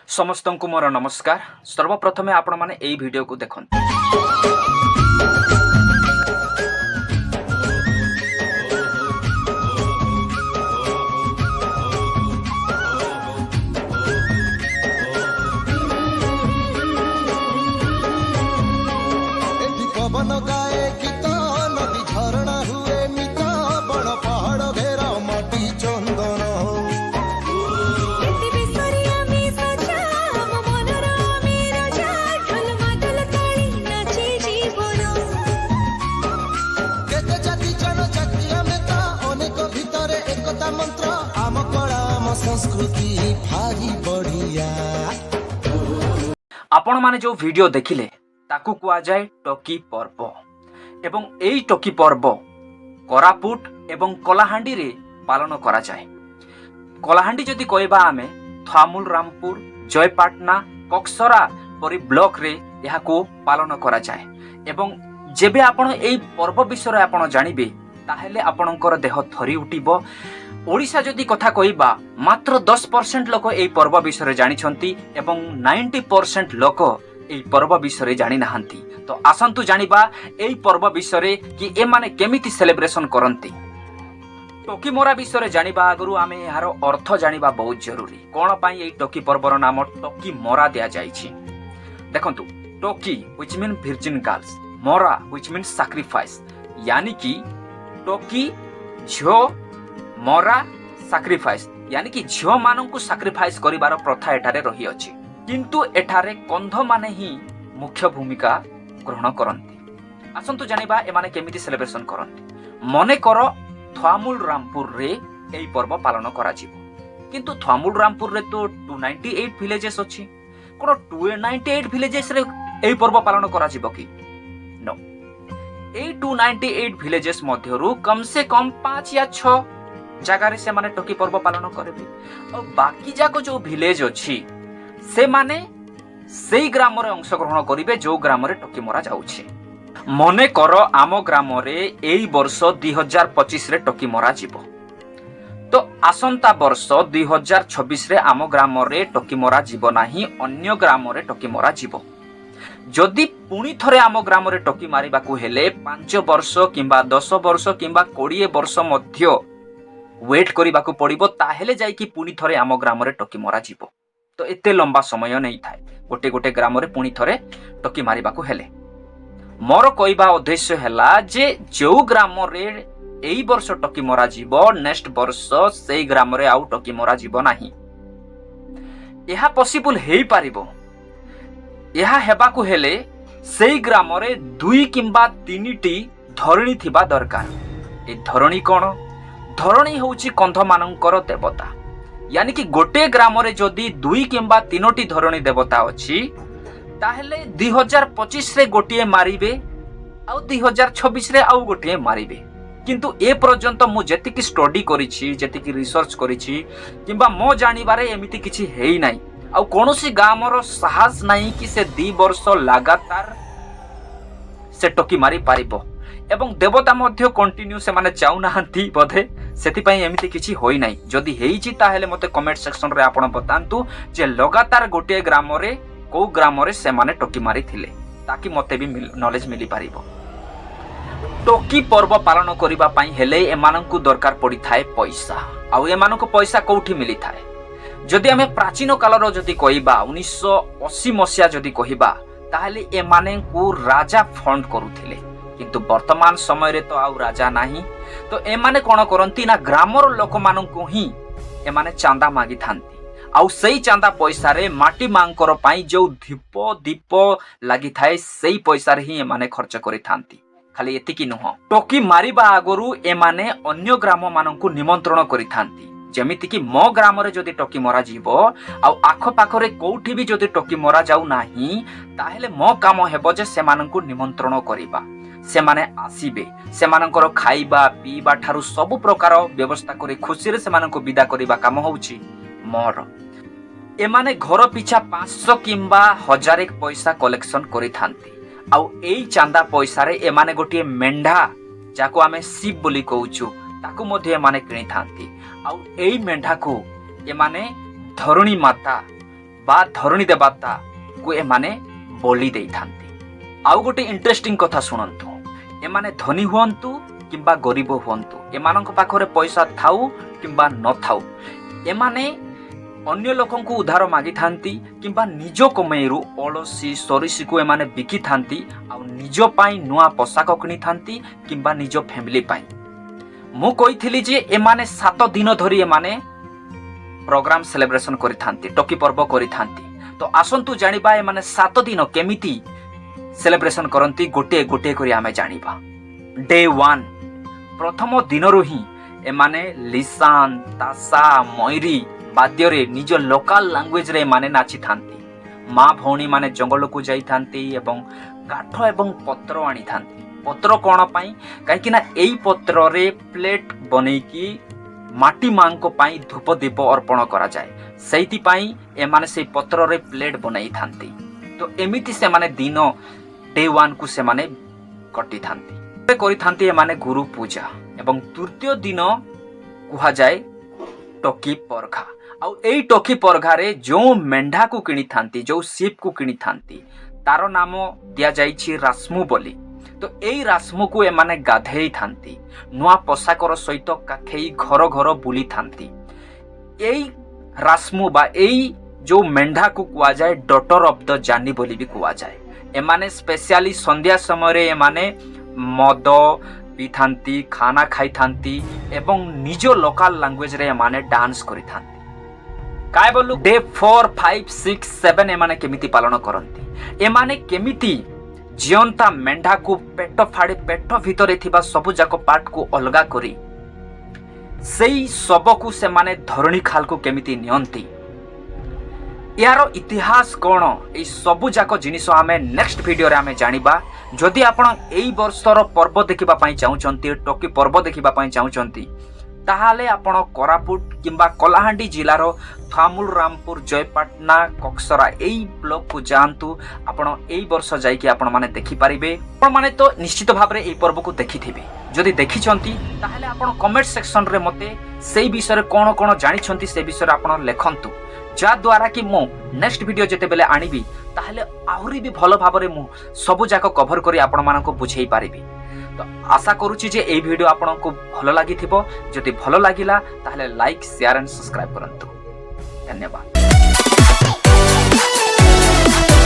समस्त को मोर नमस्कार। सर्वप्रथमे आपण माने एई वीडियो को देखन। संस्कृति भारी बढ़िया आपण माने जो वीडियो देखिले ताकू कुआ जाए टोकी पर्व एवं एई टोकी पर्व कोरापुट एवं कलाहांडी रे पालन करा जाए। कलाहांडी जदि कहबा आमे थामुल रामपुर जयपाटना कक्सरा परी ब्लॉक रे याको पालन करा जाए एवं जेबे आपण एई पर्व विषय आपण जानिबे ताहेले आपणकर देह थरी उठिबो। ओडिशा जदि कथा कहबा मात्र 10% लोक एई पर्व विषय जानी छंती एवं 90% लोक एई पर्व विषय जानी नाहंती। तो आसंतु जानिबा एई पर्व विषय कि ए माने केमिति सेलिब्रेशन करंती। टोकी मोरा विषय जानिबा आगरु आमे यार अर्थ जानिबा बहुत जरूरी। कोन पई एई टोकी पर्वर नाम टोकी मोरा दिया जाईछि। देखंतु टोकी व्हिच मीन वर्जिन गर्ल्स, मोरा व्हिच मीन सैक्रिफाइस, यानी कि टोकी झो मोरा सैक्रिफाइस यानी कि झियो माननकु सैक्रिफाइस करिवार प्रथा एठारे रही अछि, किंतु एठारे कंध माने ही मुख्य भूमिका ग्रहण करंती। आसंतु जानिबा ए माने केमिति सेलिब्रेशन करंती। मने करो थामुल रामपुर रे एई पर्व पालन करा जिवो, किंतु थामुल रामपुर रे तो 298 विलेजेस अछि। कोन 298 विलेजेस रे एई पर्व पालन करा जिवो कि नो। एई 298 विलेजेस मध्यरु कम से कम 5 या 6 जगारे से माने टोकी पर्व पालन करबे और बाकी जाको जो विलेज अछि से माने सेई ग्राम रे अंशग्रहण करिवे जो ग्राम रे टोकी मोरा जाउछि। मने करो आमो ग्राम रे एई वर्ष 2025 रे टोकी मोरा जिवो, तो आसंता वर्ष 2026 रे आमो ग्राम रे टोकी मोरा जिवो नाही, अन्य ग्राम रे टोकी मोरा जिवो। जदि पुणी थरे आमो ग्राम रे टोकी मारिबा को हेले 5 वर्ष किंबा 10 वर्ष किंबा 20 वर्ष मध्य वेट करिबा को पड़िबो, ताहेले जाई कि पुणी थरे आमो ग्राम रे टोकी मरा जिवो। तो एते लंबा समय नै थाए गोटे गोटे ग्राम रे पुणी थरे टोकी मारिबा को हेले। मोर कहबा उद्देश्य हेला जे जो ग्राम रे एई वर्ष टोकी मरा जिवो नेक्स्ट वर्ष सेई ग्राम रे आउ टोकी मरा जिवो नाही। एहा पॉसिबल हेई पारिबो। एहा हेबा को हेले सेई ग्राम रे 2 किंबा 3टी धरणी थिबा दरकार। ए धरणी कोन? धरणी होउची कंध मानकर देवता, यानी कि गोटे ग्राम रे जदि 2 किंबा 3टी धरणी देवता अछि ताहेले 2025 रे गोटिए मारिबे आ 2026 रे आउ गोटिए मारिबे। किंतु ए पर्यंत मु जेतिकी स्टडी करिछि, जेतिकी रिसर्च करिछि किंबा मो जानिबारे एमिति किछि हेई नाही। आ कोनोसी गामर साहस नाही कि से 2 वर्ष लगातार से टोकी मारी पारिबो एवं देवता मध्य कंटिन्यू से माने चाउ नाहंती बोधे, सेति पई एमिति किछि होई नाही। जदि हेइछि ताहेले मते कमेंट सेक्शन रे आपण बतांतु जे लगातार गोटे ग्राम रे को ग्राम रे से माने टोकी मारी थिले, ताकि मते भी नॉलेज मिली पारिबो। टोकी पर्व पालन करिबा पई हेले एमानंकु दरकार पड़ी थाए पैसा। आ एमानंकु पैसा कोठी मिली थाए? जदि हमें प्राचीन कालर जदि कहबा 1980 मसिया जदि कहबा ताहेले एमानंकु राजा फंड करूथिले, किंतु वर्तमान समय रे तो आउ राजा नाही। तो एमाने कोन करंती ना ग्रामर लोक माननकु ही एमाने चांदा मागी थांती। आउ सेई चांदा पैसा रे माटी मांकर पई जो दीप लागि थाए सेई पैसा रे ही एमाने खर्च करि थांती। खाली एतिकी नुह, टोकी मारिबा आगरु एमाने अन्य ग्राम माननकु निमंत्रण करि थांती। जेमिति कि मो ग्राम रे जदि टोकी मरा जीवो आउ आखो पाखरे कोउठी भी जदि टोकी मरा जाउ नाही ताहेले मो काम हेबो जे सेमाननकु निमंत्रण करिबा। सेमाने आसीबे, सेमानकर खाइबा पीबा ठारू सब प्रकार व्यवस्था करी खुशी रे सेमाननको विदा करिबा काम होउची मोर। एमाने घर पिछा 500 किंबा 1000 पैसा कलेक्शन करि थांती। आउ एई चांदा पैसा रे एमाने गोटिए मेंढा जाको आमे शिव बोली कहउछु ताकू मध्ये एमाने किनि थांती। आउ एई मेंढा को एमाने धरणी माता ବା ଧରଣୀ ଦେବତାକୁ ଏମାନେ ବଳି ଦେଇଥାନ୍ତି। ଆଉ ଗୋଟେ ଇଣ୍ଟରେଷ୍ଟିଂ କଥା ଶୁଣନ୍ତୁ, ଏମାନେ ଧନୀ ହୁଅନ୍ତୁ କିମ୍ବା ଗରିବ ହୁଅନ୍ତୁ, ଏମାନଙ୍କ ପାଖରେ ପଇସା ଥାଉ କିମ୍ବା ନଥାଉ, ଏମାନେ ଅନ୍ୟ ଲୋକଙ୍କୁ ଉଦ୍ଧାର ମାଗିଥାନ୍ତି କିମ୍ବା ନିଜ କମେଇରୁ ଅଳସୀ ସରିଷୀକୁ ଏମାନେ ବିକିଥାନ୍ତି ଆଉ ନିଜ ପାଇଁ ନୂଆ ପୋଷାକ କିଣିଥାନ୍ତି କିମ୍ବା ନିଜ ଫ୍ୟାମିଲି ପାଇଁ। ମୁଁ କହିଥିଲି ଯେ ଏମାନେ 7 ଦିନ ଧରି ଏମାନେ ପ୍ରୋଗ୍ରାମ ସେଲିବ୍ରେସନ କରିଥାନ୍ତି, ଟକି ପର୍ବ କରିଥାନ୍ତି। ତ ଆସନ୍ତୁ ଜାଣିବା ଏମାନେ 7 ଦିନ କେମିତି ସେଲିବ୍ରେସନ କରନ୍ତି, ଗୋଟିଏ ଗୋଟିଏ କରି ଆମେ ଜାଣିବା। ଡେ 1 ପ୍ରଥମ ଦିନରୁ ହିଁ ଏମାନେ ଲିସାନ, ତାସା, ମୟୂରୀ ବାଦ୍ୟରେ ନିଜ ଲୋକାଲ ଲାଙ୍ଗୁଏଜରେ ଏମାନେ ନାଚିଥାନ୍ତି। ମା ଭଉଣୀ ମାନେ ଜଙ୍ଗଲକୁ ଯାଇଥାନ୍ତି ଏବଂ କାଠ ଏବଂ ପତ୍ର ଆଣିଥାନ୍ତି। ପତ୍ର କ'ଣ ପାଇଁ? କାହିଁକି ନା ଏଇ ପତ୍ରରେ ପ୍ଲେଟ୍ ବନେଇକି ମାଟି ମାଙ୍କ ପାଇଁ ଧୂପ ଦୀପ ଅର୍ପଣ କରାଯାଏ, ସେଇଥିପାଇଁ ଏମାନେ ସେଇ ପତ୍ରରେ ପ୍ଲେଟ୍ ବନେଇଥାନ୍ତି। ତ ଏମିତି ସେମାନେ ଦିନ ଡେ 1କୁ ସେମାନେ କଟିଥାନ୍ତି। କରିଥାନ୍ତି ଏମାନେ ଗୁରୁ ପୂଜା ଏବଂ ତୃତୀୟ ଦିନ କୁହାଯାଏ ଟକି ପରଘା। ଆଉ ଏଇ ଟକି ପରଘାରେ ଯେଉଁ ମେଣ୍ଢାକୁ କିଣିଥାନ୍ତି, ଯେଉଁ ଶିପ୍କୁ କିଣିଥାନ୍ତି, ତାର ନାମ ଦିଆଯାଇଛି ରାସ୍ମୁ ବୋଲି। ତ ଏଇ ରାସ୍ମୁକୁ ଏମାନେ ଗାଧେଇଥାନ୍ତି, ନୂଆ ପୋଷାକର ସହିତ କାଖେଇ ଘର ଘର ବୁଲିଥାନ୍ତି। ଏଇ ରାସ୍ମୁ ବା ଏଇ ଯେଉଁ ମେଣ୍ଢାକୁ କୁହାଯାଏ ଡଟର ଅଫ୍ ଦ ଜାନି ବୋଲି ବି କୁହାଯାଏ। ଏମାନେ ସ୍ପେଶିଆଲି ସନ୍ଧ୍ୟା ସମୟରେ ଏମାନେ ମଦ ପିଇଥାନ୍ତି, ଖାନା ଖାଇଥାନ୍ତି ଏବଂ ନିଜ ଲୋକାଲ ଲାଙ୍ଗୁଏଜରେ ଏମାନେ ଡାନ୍ସ କରିଥାନ୍ତି। କାଏ ବୋଲୁ ଡେ 4, 5, 6, 7 ଏମାନେ କେମିତି ପାଳନ କରନ୍ତି? ଏମାନେ କେମିତି ଜିଅନ୍ତା ମେଣ୍ଢାକୁ ପେଟ ଫାଡ଼ି ପେଟ ଭିତରେ ଥିବା ସବୁ ଯାକ ପାର୍ଟକୁ ଅଲଗା କରି ସେଇ ଶବକୁ ସେମାନେ ଧରଣୀ ଖାଲକୁ କେମିତି ନିଅନ୍ତି, ଏହାର ଇତିହାସ କ'ଣ, ଏଇ ସବୁ ଯାକ ଜିନିଷ ଆମେ ନେକ୍ସଟ ଭିଡ଼ିଓରେ ଆମେ ଜାଣିବା। ଯଦି ଆପଣ ଏଇ ବର୍ଷର ପର୍ବ ଦେଖିବା ପାଇଁ ଚାହୁଁଛନ୍ତି, ଟକି ପର୍ବ ଦେଖିବା ପାଇଁ ଚାହୁଁଛନ୍ତି, ତାହେଲେ ଆପଣ କୋରାପୁଟ କିମ୍ବା କଳାହାଣ୍ଡି ଜିଲ୍ଲାର ଥାମୁଲ, ରାମପୁର, ଜୟପାଟନା, କକ୍ସରା ଏଇ ବ୍ଲକକୁ ଯାଆନ୍ତୁ। ଆପଣ ଏଇ ବର୍ଷ ଯାଇକି ଆପଣମାନେ ଦେଖିପାରିବେ। ଆପଣମାନେ ତ ନିଶ୍ଚିତ ଭାବରେ ଏଇ ପର୍ବକୁ ଦେଖିଥିବେ। ଯଦି ଦେଖିଛନ୍ତି ତାହେଲେ ଆପଣ କମେଣ୍ଟ ସେକ୍ସନରେ ମୋତେ ସେଇ ବିଷୟରେ କ'ଣ କ'ଣ ଜାଣିଛନ୍ତି ସେ ବିଷୟରେ ଆପଣ ଲେଖନ୍ତୁ, ଯାଦ୍ୱାରା କି ମୁଁ ନେକ୍ସଟ ଭିଡ଼ିଓ ଯେତେବେଳେ ଆଣିବି ତାହେଲେ ଆହୁରି ବି ଭଲ ଭାବରେ ମୁଁ ସବୁ ଯାକ କଭର କରି ଆପଣମାନଙ୍କୁ ବୁଝେଇ ପାରିବି। ତ ଆଶା କରୁଛି ଯେ ଏଇ ଭିଡ଼ିଓ ଆପଣଙ୍କୁ ଭଲ ଲାଗିଥିବ। ଯଦି ଭଲ ଲାଗିଲା ତାହେଲେ ଲାଇକ୍, ସେୟାର ଆଣ୍ଡ ସବସ୍କ୍ରାଇବ କରନ୍ତୁ। ଧନ୍ୟବାଦ।